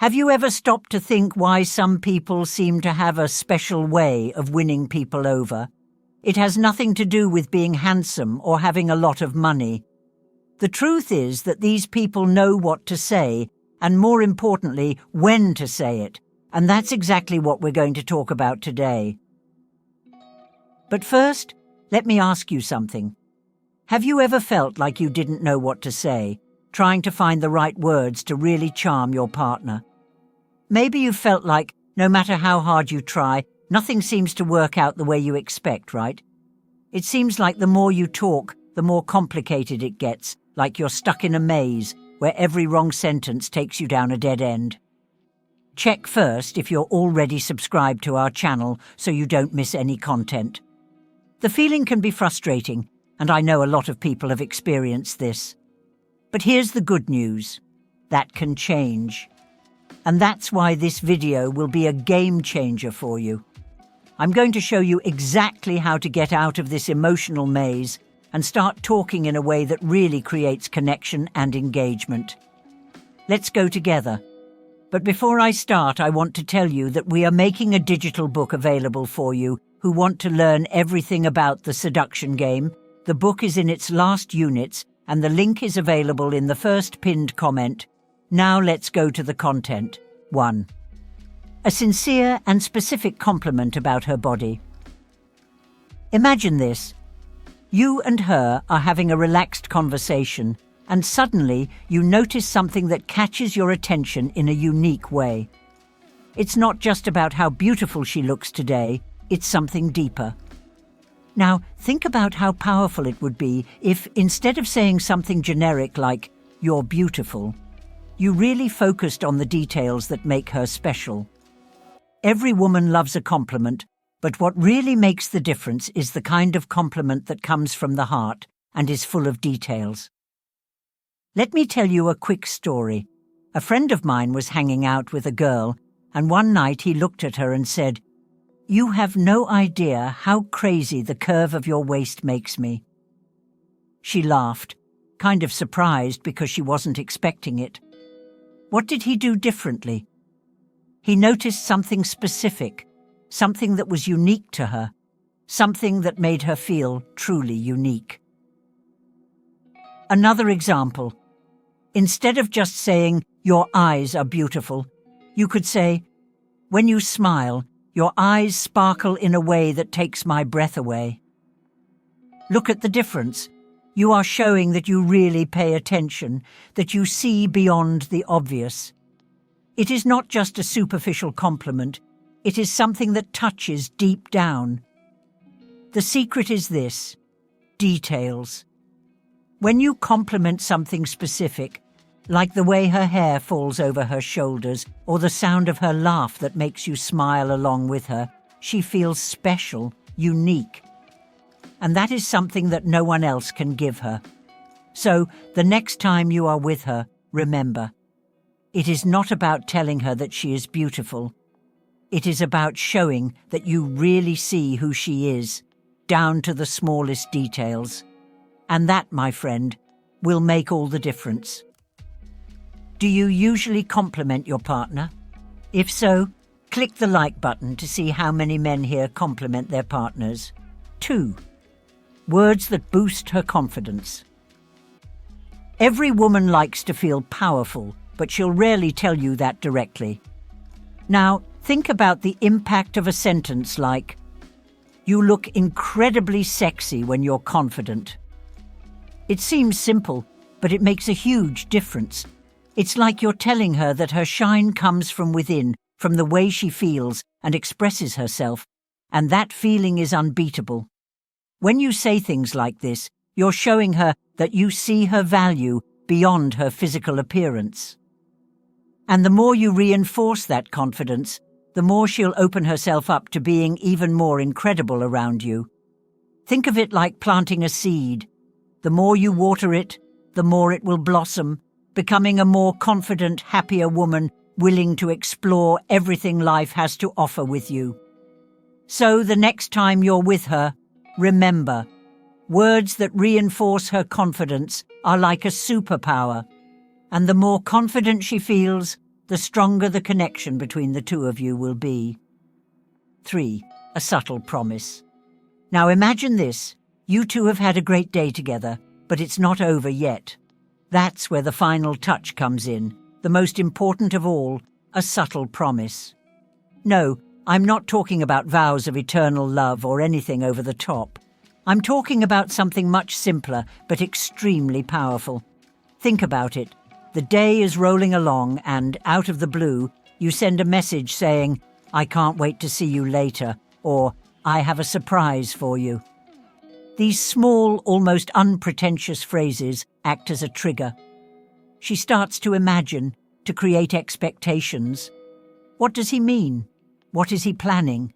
Have you ever stopped to think why some people seem to have a special way of winning people over? It has nothing to do with being handsome or having a lot of money. The truth is that these people know what to say, and more importantly, when to say it. And that's exactly what we're going to talk about today. But first, let me ask you something. Have you ever felt like you didn't know what to say, trying to find the right words to really charm your partner? Maybe you felt like, no matter how hard you try, nothing seems to work out the way you expect, right? It seems like the more you talk, the more complicated it gets, like you're stuck in a maze where every wrong sentence takes you down a dead end. Check first if you're already subscribed to our channel so you don't miss any content. The feeling can be frustrating, and I know a lot of people have experienced this. But here's the good news. That can change. And that's why this video will be a game changer for you. I'm going to show you exactly how to get out of this emotional maze and start talking in a way that really creates connection and engagement. Let's go together. But before I start, I want to tell you that we are making a digital book available for you who want to learn everything about the seduction game. The book is in its last units, and the link is available in the first pinned comment. Now let's go to the content. 1. A sincere and specific compliment about her body. Imagine this. You and her are having a relaxed conversation, and suddenly you notice something that catches your attention in a unique way. It's not just about how beautiful she looks today, it's something deeper. Now, think about how powerful it would be if, instead of saying something generic like, "You're beautiful," you really focused on the details that make her special. Every woman loves a compliment, but what really makes the difference is the kind of compliment that comes from the heart and is full of details. Let me tell you a quick story. A friend of mine was hanging out with a girl, and one night he looked at her and said, "You have no idea how crazy the curve of your waist makes me." She laughed, kind of surprised because she wasn't expecting it. What did he do differently? He noticed something specific, something that was unique to her, something that made her feel truly unique. Another example. Instead of just saying, "Your eyes are beautiful," you could say, "When you smile, your eyes sparkle in a way that takes my breath away." Look at the difference. You are showing that you really pay attention, that you see beyond the obvious. It is not just a superficial compliment. It is something that touches deep down. The secret is this: details. When you compliment something specific, like the way her hair falls over her shoulders or the sound of her laugh that makes you smile along with her, she feels special, unique. And that is something that no one else can give her. So, the next time you are with her, remember, it is not about telling her that she is beautiful. It is about showing that you really see who she is, down to the smallest details. And that, my friend, will make all the difference. Do you usually compliment your partner? If so, click the like button to see how many men here compliment their partners. 2. Words that boost her confidence. Every woman likes to feel powerful, but she'll rarely tell you that directly. Now, think about the impact of a sentence like, "You look incredibly sexy when you're confident." It seems simple, but it makes a huge difference. It's like you're telling her that her shine comes from within, from the way she feels and expresses herself, and that feeling is unbeatable. When you say things like this, you're showing her that you see her value beyond her physical appearance. And the more you reinforce that confidence, the more she'll open herself up to being even more incredible around you. Think of it like planting a seed. The more you water it, the more it will blossom, becoming a more confident, happier woman, willing to explore everything life has to offer with you. So the next time you're with her, remember, words that reinforce her confidence are like a superpower, and the more confident she feels, the stronger the connection between the two of you will be. 3. A subtle promise. Now imagine this. You two have had a great day together, but it's not over yet. That's where the final touch comes in, the most important of all, a subtle promise. No, I'm not talking about vows of eternal love or anything over the top. I'm talking about something much simpler but extremely powerful. Think about it. The day is rolling along and, out of the blue, you send a message saying, "I can't wait to see you later," or "I have a surprise for you." These small, almost unpretentious phrases act as a trigger. She starts to imagine, to create expectations. What does he mean? What is he planning?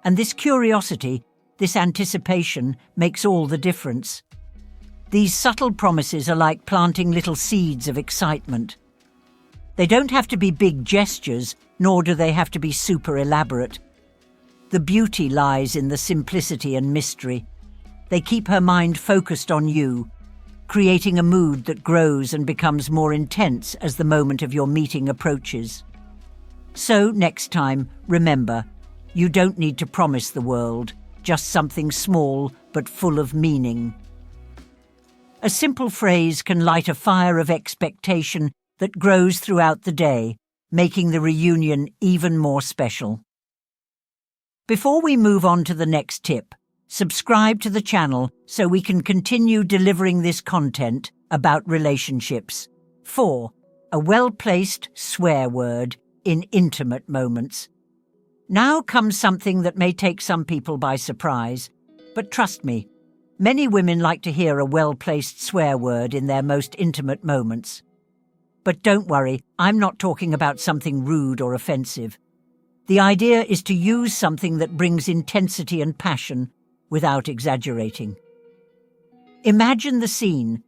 And this curiosity, this anticipation, makes all the difference. These subtle promises are like planting little seeds of excitement. They don't have to be big gestures, nor do they have to be super elaborate. The beauty lies in the simplicity and mystery. They keep her mind focused on you, creating a mood that grows and becomes more intense as the moment of your meeting approaches. So, next time, remember, you don't need to promise the world, just something small but full of meaning. A simple phrase can light a fire of expectation that grows throughout the day, making the reunion even more special. Before we move on to the next tip, subscribe to the channel so we can continue delivering this content about relationships. 4. A well-placed swear word in intimate moments. Now comes something that may take some people by surprise, but trust me, many women like to hear a well-placed swear word in their most intimate moments. But don't worry, I'm not talking about something rude or offensive. The idea is to use something that brings intensity and passion without exaggerating. Imagine the scene.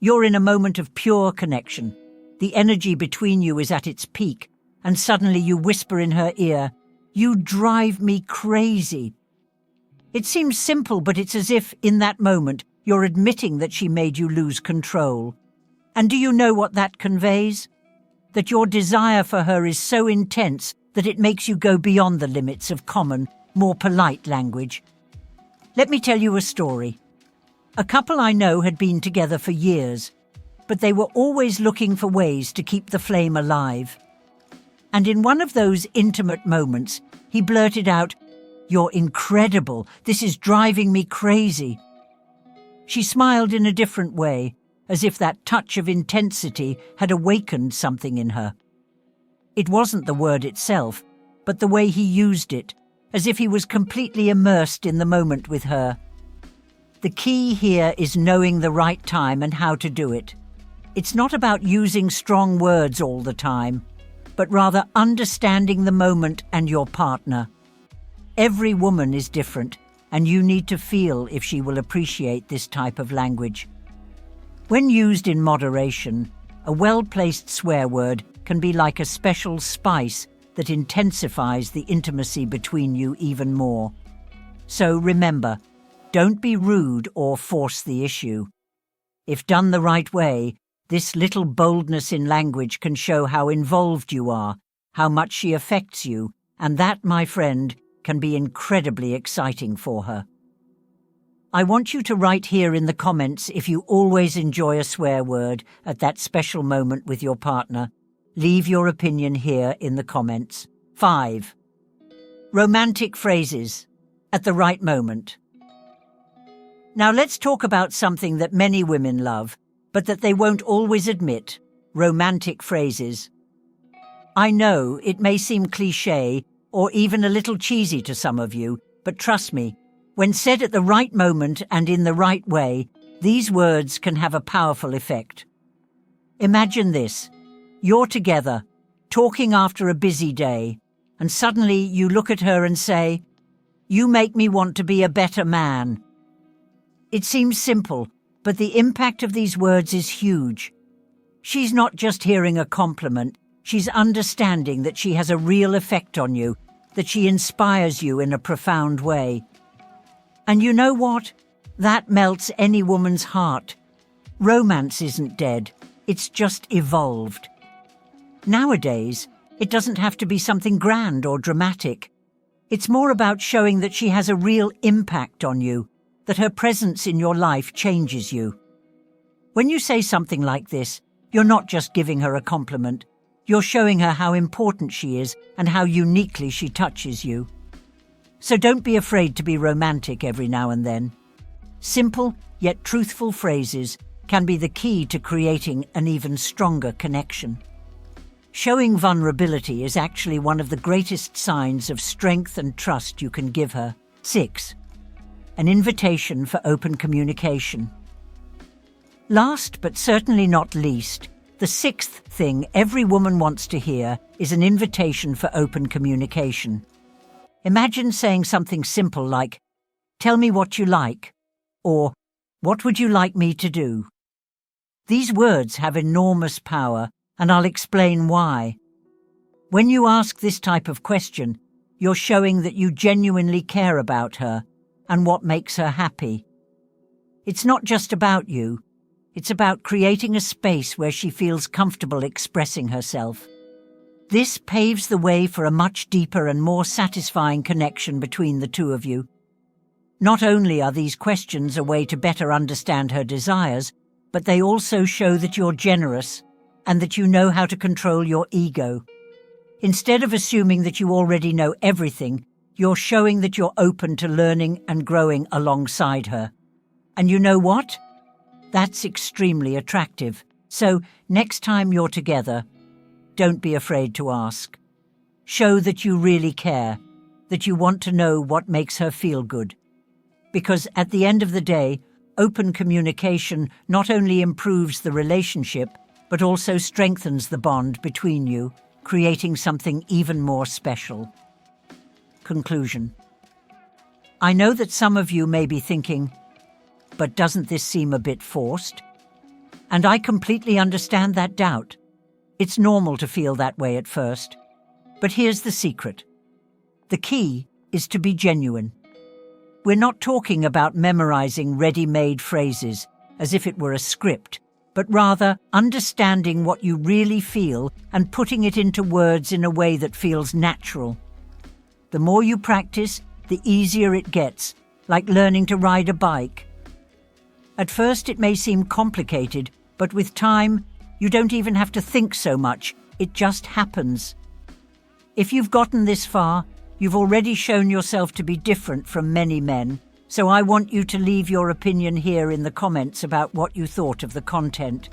You're in a moment of pure connection. The energy between you is at its peak, and suddenly you whisper in her ear, "You drive me crazy." It seems simple, but it's as if, in that moment, you're admitting that she made you lose control. And do you know what that conveys? That your desire for her is so intense that it makes you go beyond the limits of common, more polite language. Let me tell you a story. A couple I know had been together for years, but they were always looking for ways to keep the flame alive. And in one of those intimate moments, he blurted out, "You're incredible. This is driving me crazy." She smiled in a different way, as if that touch of intensity had awakened something in her. It wasn't the word itself, but the way he used it, as if he was completely immersed in the moment with her. The key here is knowing the right time and how to do it. It's not about using strong words all the time, but rather understanding the moment and your partner. Every woman is different, and you need to feel if she will appreciate this type of language. When used in moderation, a well-placed swear word can be like a special spice that intensifies the intimacy between you even more. So remember, don't be rude or force the issue. If done the right way, this little boldness in language can show how involved you are, how much she affects you, and that, my friend, can be incredibly exciting for her. I want you to write here in the comments if you always enjoy a swear word at that special moment with your partner. Leave your opinion here in the comments. 5. Romantic phrases at the right moment. Now let's talk about something that many women love, but that they won't always admit: romantic phrases. I know it may seem cliché or even a little cheesy to some of you, but trust me, when said at the right moment and in the right way, these words can have a powerful effect. Imagine this. You're together, talking after a busy day, and suddenly you look at her and say, "You make me want to be a better man." It seems simple, but the impact of these words is huge. She's not just hearing a compliment, she's understanding that she has a real effect on you, that she inspires you in a profound way. And you know what? That melts any woman's heart. Romance isn't dead, it's just evolved. Nowadays, it doesn't have to be something grand or dramatic. It's more about showing that she has a real impact on you, that her presence in your life changes you. When you say something like this, you're not just giving her a compliment. You're showing her how important she is and how uniquely she touches you. So don't be afraid to be romantic every now and then. Simple yet truthful phrases can be the key to creating an even stronger connection. Showing vulnerability is actually one of the greatest signs of strength and trust you can give her. 6. An invitation for open communication. Last but certainly not least, the 6th thing every woman wants to hear is an invitation for open communication. Imagine saying something simple like, "Tell me what you like," or "What would you like me to do?" These words have enormous power, and I'll explain why. When you ask this type of question, you're showing that you genuinely care about her and what makes her happy. It's not just about you. It's about creating a space where she feels comfortable expressing herself. This paves the way for a much deeper and more satisfying connection between the two of you. Not only are these questions a way to better understand her desires, but they also show that you're generous and that you know how to control your ego. Instead of assuming that you already know everything, you're showing that you're open to learning and growing alongside her. And you know what? That's extremely attractive. So, next time you're together, don't be afraid to ask. Show that you really care, that you want to know what makes her feel good. Because at the end of the day, open communication not only improves the relationship, but also strengthens the bond between you, creating something even more special. Conclusion. I know that some of you may be thinking, but doesn't this seem a bit forced? And I completely understand that doubt. It's normal to feel that way at first. But here's the secret. The key is to be genuine. We're not talking about memorizing ready-made phrases as if it were a script, but rather understanding what you really feel and putting it into words in a way that feels natural. The more you practice, the easier it gets, like learning to ride a bike. At first it may seem complicated, but with time, you don't even have to think so much, it just happens. If you've gotten this far, you've already shown yourself to be different from many men, so I want you to leave your opinion here in the comments about what you thought of the content.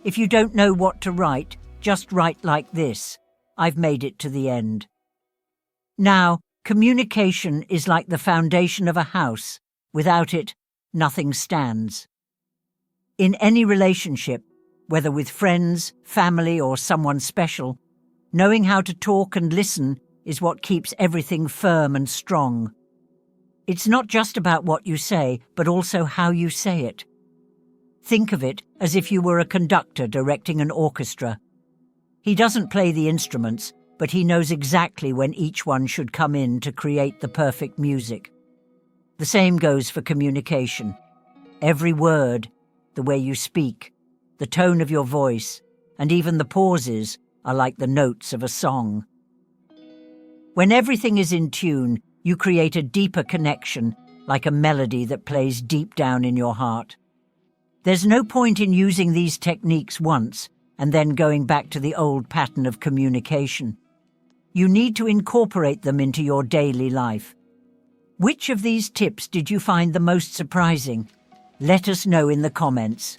If you don't know what to write, just write like this. I've made it to the end. Now, communication is like the foundation of a house. Without it, nothing stands. In any relationship, whether with friends, family, or someone special, knowing how to talk and listen is what keeps everything firm and strong. It's not just about what you say, but also how you say it. Think of it as if you were a conductor directing an orchestra. He doesn't play the instruments, but he knows exactly when each one should come in to create the perfect music. The same goes for communication. Every word, the way you speak, the tone of your voice, and even the pauses are like the notes of a song. When everything is in tune, you create a deeper connection, like a melody that plays deep down in your heart. There's no point in using these techniques once and then going back to the old pattern of communication. You need to incorporate them into your daily life. Which of these tips did you find the most surprising? Let us know in the comments.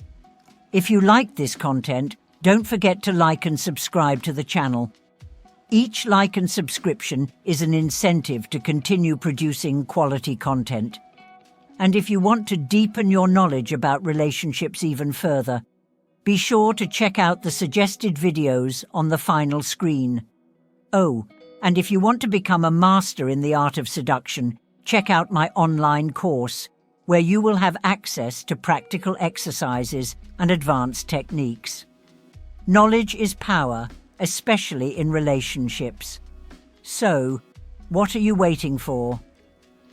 If you like this content, don't forget to like and subscribe to the channel. Each like and subscription is an incentive to continue producing quality content. And if you want to deepen your knowledge about relationships even further, be sure to check out the suggested videos on the final screen. Oh, and if you want to become a master in the art of seduction, check out my online course, where you will have access to practical exercises and advanced techniques. Knowledge is power, especially in relationships. So, what are you waiting for?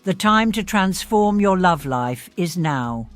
The time to transform your love life is now.